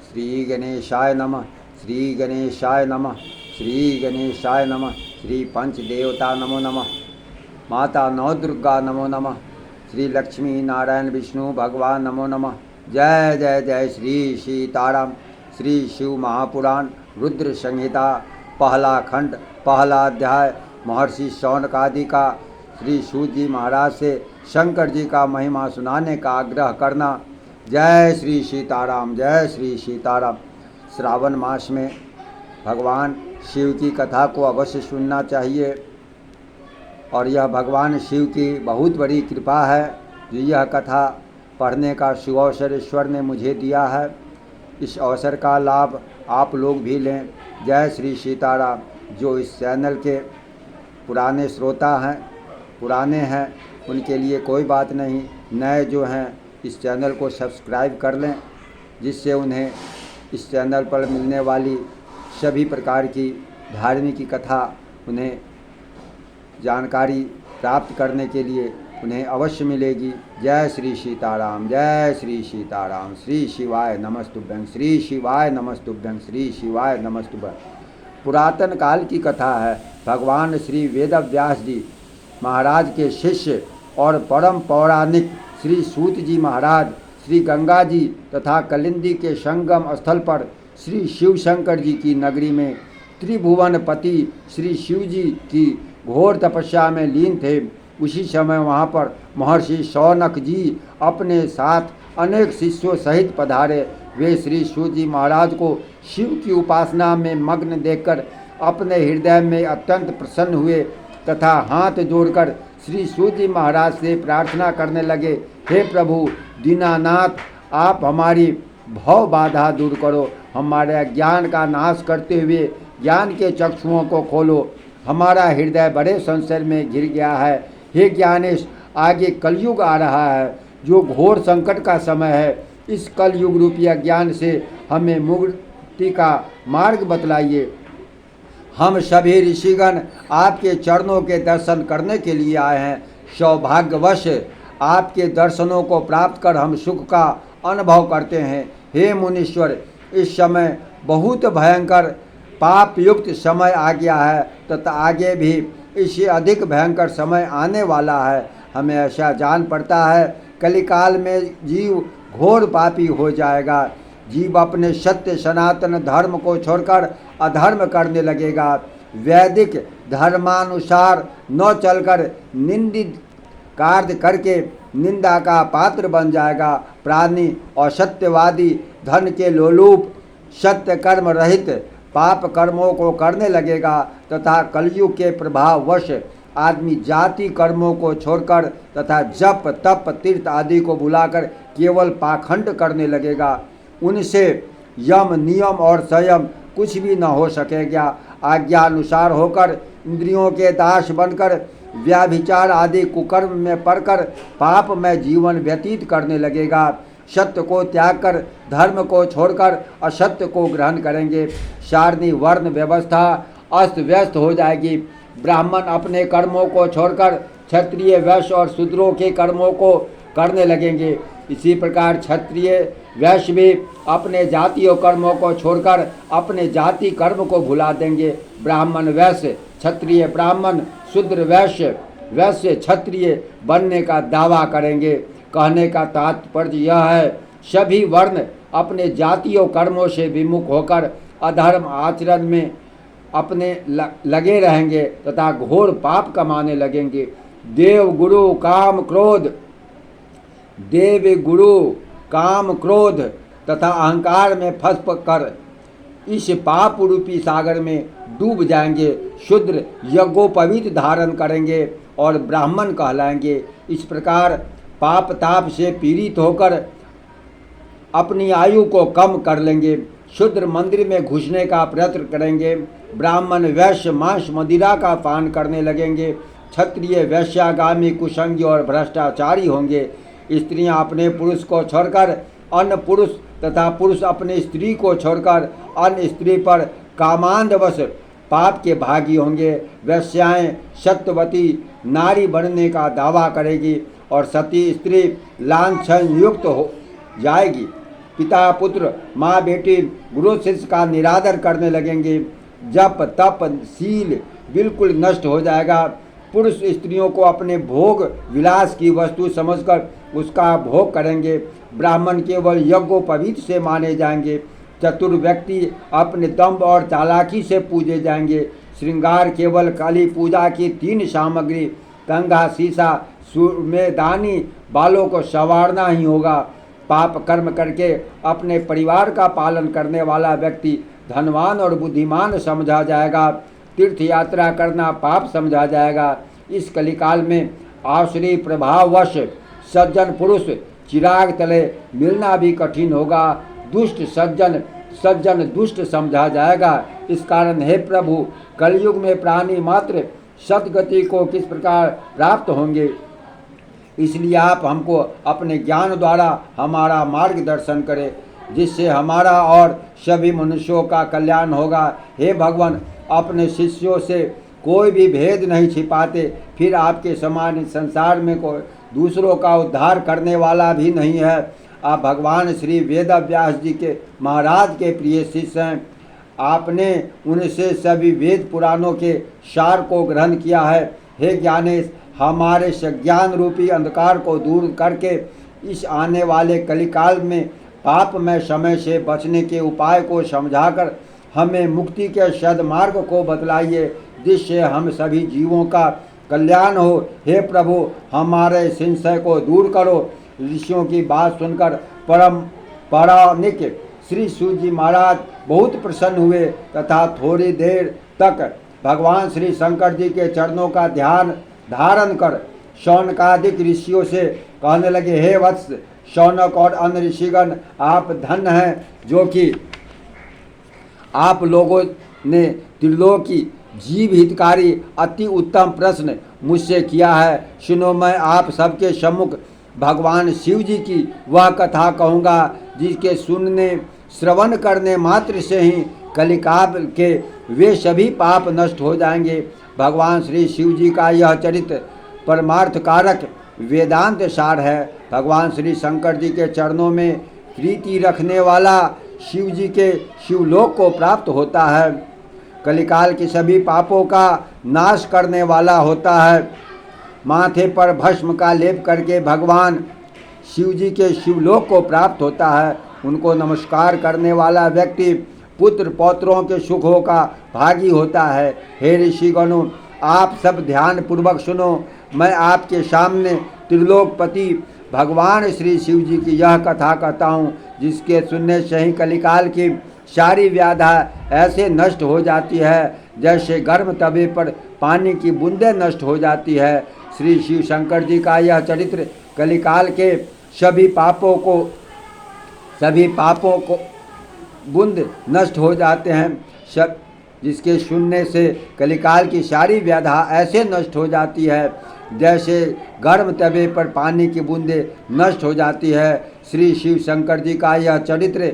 श्री गणेशाय नमः, श्री गणेशाय नमः, श्री गणेशाय नमः, श्री पंचदेवता नमो नमः, माता नौ दुर्गा नमो नमः, श्री लक्ष्मी नारायण विष्णु भगवान नमो नमः। जय जय जय श्री सीताराम। श्री शिव महापुराण रुद्र संहिता पहला खंड पहला अध्याय महर्षि शौनकादि का श्री सूत जी महाराज से शंकर जी का महिमा सुनाने का आग्रह करना। जय श्री सीताराम, जय श्री सीताराम। श्रावण मास में भगवान शिव की कथा को अवश्य सुनना चाहिए और यह भगवान शिव की बहुत बड़ी कृपा है जो यह कथा पढ़ने का सुअवसर ईश्वर ने मुझे दिया है। इस अवसर का लाभ आप लोग भी लें। जय श्री सीताराम। जो इस चैनल के पुराने श्रोता हैं, पुराने हैं, उनके लिए कोई बात नहीं। नए जो हैं इस चैनल को सब्सक्राइब कर लें, जिससे उन्हें इस चैनल पर मिलने वाली सभी प्रकार की धार्मिक कथा उन्हें जानकारी प्राप्त करने के लिए उन्हें अवश्य मिलेगी। जय श्री सीताराम, जय श्री सीताराम। श्री शिवाय नमस्तुभ्यं, श्री शिवाय नमस्तुभ्यं, श्री शिवाय नमस्तुभ्यं। पुरातन काल की कथा है। भगवान श्री वेदव्यास जी महाराज के शिष्य और परम पौराणिक श्री सूत जी महाराज श्री गंगा जी तथा कलिंदी के संगम स्थल पर श्री शिव शंकर जी की नगरी में त्रिभुवनपति श्री शिव जी की घोर तपस्या में लीन थे। उसी समय वहाँ पर महर्षि शौनक जी अपने साथ अनेक शिष्यों सहित पधारे। वे श्री सूत जी महाराज को शिव की उपासना में मग्न देखकर अपने हृदय में अत्यंत प्रसन्न हुए तथा हाथ जोड़कर श्री सूत जी महाराज से प्रार्थना करने लगे, हे प्रभु दीनानाथ, आप हमारी भव बाधा दूर करो, हमारे अज्ञान का नाश करते हुए ज्ञान के चक्षुओं को खोलो। हमारा हृदय बड़े संशय में घिर गया है। हे ज्ञानेश, आगे कलयुग आ रहा है जो घोर संकट का समय है। इस कलयुग रूपी अज्ञान से हमें मुक्ति का मार्ग बतलाइए। हम सभी ऋषिगण आपके चरणों के दर्शन करने के लिए आए हैं। सौभाग्यवश आपके दर्शनों को प्राप्त कर हम सुख का अनुभव करते हैं। हे मुनीश्वर, इस समय बहुत भयंकर पाप युक्त समय आ गया है तथा आगे भी इससे अधिक भयंकर समय आने वाला है। हमें ऐसा जान पड़ता है कलिकाल में जीव घोर पापी हो जाएगा। जीव अपने सत्य सनातन धर्म को छोड़कर अधर्म करने लगेगा। वैदिक धर्मानुसार न चलकर निंदित कार्य करके निंदा का पात्र बन जाएगा। प्राणी असत्यवादी, धन के लोलुप, सत्य कर्म रहित पाप कर्मों को करने लगेगा तथा कलयुग के प्रभाववश आदमी जाति कर्मों को छोड़कर तथा जप तप तीर्थ आदि को भुलाकर केवल पाखंड करने लगेगा। उनसे यम नियम और संयम कुछ भी न हो सकेगा। आज्ञानुसार होकर इंद्रियों के दास बनकर व्याभिचार आदि कुकर्म में पड़कर पाप में जीवन व्यतीत करने लगेगा। सत्य को त्याग कर धर्म को छोड़कर असत्य को ग्रहण करेंगे। सारणी वर्ण व्यवस्था अस्त व्यस्त हो जाएगी। ब्राह्मण अपने कर्मों को छोड़कर क्षत्रिय वैश्य और शूद्रों के कर्मों को करने लगेंगे। इसी प्रकार क्षत्रिय वैश्य भी अपने जातीय कर्मों को छोड़कर अपने जाति कर्म को भुला देंगे। ब्राह्मण वैश्य, क्षत्रिय ब्राह्मण, शूद्र वैश्य, वैश्य क्षत्रिय बनने का दावा करेंगे। कहने का तात्पर्य यह है, सभी वर्ण अपने जातीय कर्मों से विमुख होकर अधर्म आचरण में अपने लगे रहेंगे तथा घोर पाप कमाने लगेंगे। देव गुरु काम क्रोध, देव गुरु काम क्रोध तथा अहंकार में फंस कर इस पाप रूपी सागर में डूब जाएंगे। शूद्र यज्ञोपवीत धारण करेंगे और ब्राह्मण कहलाएंगे। इस प्रकार पाप ताप से पीड़ित होकर अपनी आयु को कम कर लेंगे। शूद्र मंदिर में घुसने का प्रयत्न करेंगे। ब्राह्मण वैश्य मांस मदिरा का पान करने लगेंगे। क्षत्रिय वैश्यागामी कुसंगी और भ्रष्टाचारी होंगे। स्त्रियां अपने पुरुष को छोड़कर अन्य पुरुष तथा पुरुष अपने स्त्री को छोड़कर अन्य स्त्री पर कामांधवश पाप के भागी होंगे। वैश्याएं सत्यवती नारी बनने का दावा करेगी और सती स्त्री लांछन युक्त हो जाएगी। पिता पुत्र माँ बेटी गुरु शिष्य का निरादर करने लगेंगे। जप तप शील बिल्कुल नष्ट हो जाएगा। पुरुष स्त्रियों को अपने भोग विलास की वस्तु समझकर उसका भोग करेंगे। ब्राह्मण केवल यज्ञोपवीत से माने जाएंगे। चतुर व्यक्ति अपने दम्भ और चालाकी से पूजे जाएंगे। श्रृंगार केवल काली पूजा की 3 सामग्री कंघा शीशा सुमेदानी बालों को संवारना ही होगा। पाप कर्म करके अपने परिवार का पालन करने वाला व्यक्ति धनवान और बुद्धिमान समझा जाएगा। तीर्थ यात्रा करना पाप समझा जाएगा। इस कलिकाल में आश्रय प्रभाववश सज्जन पुरुष चिराग तले मिलना भी कठिन होगा। दुष्ट सज्जन दुष्ट समझा जाएगा। इस कारण हे प्रभु, कलयुग में प्राणी मात्र सद्गति को किस प्रकार प्राप्त होंगे, इसलिए आप हमको अपने ज्ञान द्वारा हमारा मार्गदर्शन करें, जिससे हमारा और सभी मनुष्यों का कल्याण होगा। हे भगवान, अपने शिष्यों से कोई भी भेद नहीं छिपाते, फिर आपके समान इस संसार में कोई दूसरों का उद्धार करने वाला भी नहीं है। आप भगवान श्री वेद व्यास जी के महाराज के प्रिय शिष्य हैं। आपने उनसे सभी वेद पुराणों के सार को ग्रहण किया है। हे ज्ञानेश, हमारे सज्ञान रूपी अंधकार को दूर करके इस आने वाले कलिकाल में पापमय समय से बचने के उपाय को समझाकर हमें मुक्ति के सद्मार्ग को बतलाइए, जिससे हम सभी जीवों का कल्याण हो। हे प्रभु, हमारे संशय को दूर करो। ऋषियों की बात सुनकर परम पौराणिक श्री सूत जी महाराज बहुत प्रसन्न हुए तथा थोड़ी देर तक भगवान श्री शंकर जी के चरणों का ध्यान धारण कर शौनकादिक ऋषियों से कहने लगे, हे वत्स शौनक और अन्य ऋषिगण, आप धन्य हैं जो कि आप लोगों ने त्रिलोकी जीव हितकारी अति उत्तम प्रश्न मुझसे किया है। सुनो, मैं आप सबके सम्मुख भगवान शिव जी की वह कथा कहूँगा जिसके सुनने श्रवण करने मात्र से ही कलिकाल के वे सभी पाप नष्ट हो जाएंगे। भगवान श्री शिव जी का यह चरित्र परमार्थ कारक वेदांत सार है। भगवान श्री शंकर जी के चरणों में प्रीति रखने वाला शिव जी के शिवलोक को प्राप्त होता है। कलिकाल के सभी पापों का नाश करने वाला होता है। माथे पर भस्म का लेप करके भगवान शिव जी के शिवलोक को प्राप्त होता है। उनको नमस्कार करने वाला व्यक्ति पुत्र पौत्रों के सुखों का भागी होता है। हे ऋषिगणों, आप सब ध्यान पूर्वक सुनो। मैं आपके सामने त्रिलोकपति भगवान श्री शिव जी की यह कथा कहता हूँ, जिसके सुनने से ही कलिकाल की सारी व्याधा ऐसे नष्ट हो जाती है जैसे गर्म तवे पर पानी की बूंदें नष्ट हो जाती है। श्री शिव शंकर जी का यह चरित्र कलिकाल के सभी पापों को बूंद नष्ट हो जाते हैं। जिसके सुनने से कलिकाल की सारी व्याधा ऐसे नष्ट हो जाती है जैसे गर्म तवे पर पानी की बूंदें नष्ट हो जाती है। श्री शिव शंकर जी का यह चरित्र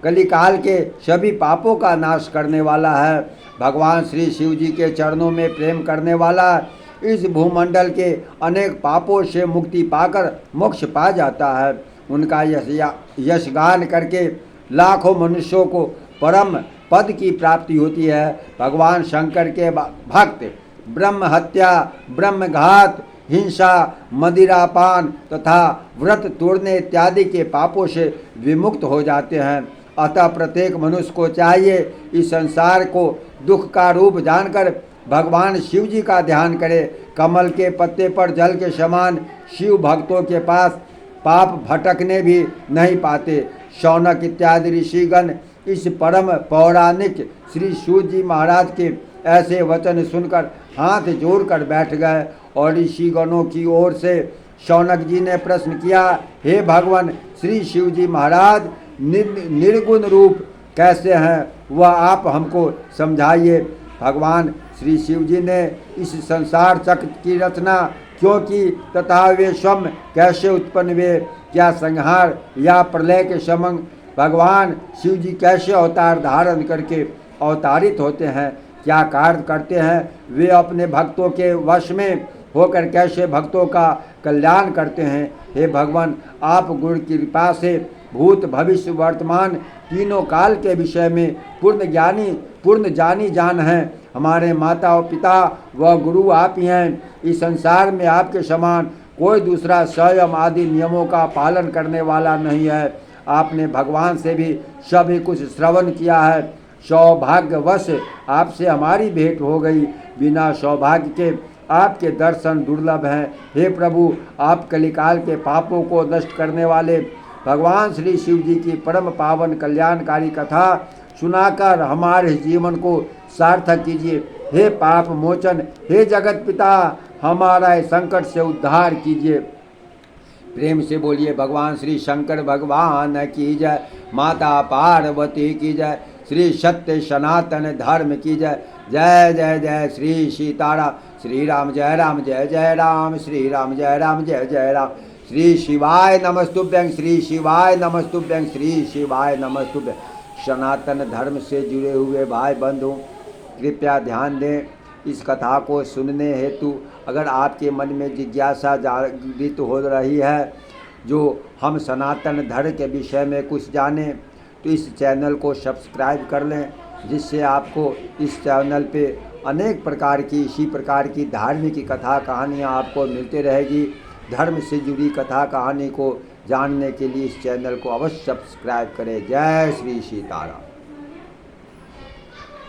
कलिकाल के सभी पापों का नाश करने वाला है। भगवान श्री शिव जी के चरणों में प्रेम करने वाला इस भूमंडल के अनेक पापों से मुक्ति पाकर मोक्ष पा जाता है। उनका यशगान करके लाखों मनुष्यों को परम पद की प्राप्ति होती है। भगवान शंकर के भक्त ब्रह्म हत्या, ब्रह्म घात, हिंसा, मदिरापान तथा व्रत तोड़ने इत्यादि के पापों से विमुक्त हो जाते हैं। अतः प्रत्येक मनुष्य को चाहिए इस संसार को दुख का रूप जानकर भगवान शिव जी का ध्यान करे। कमल के पत्ते पर जल के समान शिव भक्तों के पास पाप भटकने भी नहीं पाते। शौनक इत्यादि ऋषिगण इस परम पौराणिक श्री सूत जी महाराज के ऐसे वचन सुनकर हाथ जोड़कर बैठ गए और ऋषिगणों की ओर से शौनक जी ने प्रश्न किया, हे भगवान श्री शिव जी महाराज निर्गुण रूप कैसे हैं, वह आप हमको समझाइए। भगवान श्री शिव जी ने इस संसार चक्र की रचना क्यों की तथा वे स्वयं कैसे उत्पन्न हुए, क्या संहार या प्रलय के समय भगवान शिव जी कैसे अवतार धारण करके अवतारित होते हैं, क्या कार्य करते हैं, वे अपने भक्तों के वश में होकर कैसे भक्तों का कल्याण करते हैं। हे भगवान, आप गुरु की कृपा से भूत भविष्य वर्तमान तीनों काल के विषय में पूर्ण जानी जान हैं। हमारे माता और पिता व गुरु आप ही हैं। इस संसार में आपके समान कोई दूसरा संयम आदि नियमों का पालन करने वाला नहीं है। आपने भगवान से भी सभी कुछ श्रवण किया है। सौभाग्यवश आपसे हमारी भेंट हो गई। बिना सौभाग्य के आपके दर्शन दुर्लभ हैं। हे प्रभु, आप कलिकाल के पापों को नष्ट करने वाले भगवान श्री शिव जी की परम पावन कल्याणकारी कथा सुनाकर हमारे जीवन को सार्थक कीजिए। हे पाप मोचन, हे जगत पिता, हमारा इस संकट से उद्धार कीजिए। प्रेम से बोलिए भगवान श्री शंकर भगवान की जय, माता पार्वती की जय, श्री सत्य सनातन धर्म की जय। जय जय जय श्री सीताराम, श्री राम जय राम, जय जय राम, श्री राम जय राम, जय जय राम। श्री शिवाय नमस्तुभ्यं, श्री शिवाय नमस्तुभ्यं, श्री शिवाय नमस्तुभ्यं। सनातन धर्म से जुड़े हुए भाई बंधु कृपया ध्यान दें। इस कथा को सुनने हेतु अगर आपके मन में जिज्ञासा जागृत हो रही है, जो हम सनातन धर्म के विषय में कुछ जानें, तो इस चैनल को सब्सक्राइब कर लें, जिससे आपको इस चैनल पे अनेक प्रकार की इसी प्रकार की धार्मिक कथा कहानियाँ आपको मिलती रहेगी। धर्म से जुड़ी कथा कहानी को जानने के लिए इस चैनल को अवश्य सब्सक्राइब करें। जय श्री सीताराम।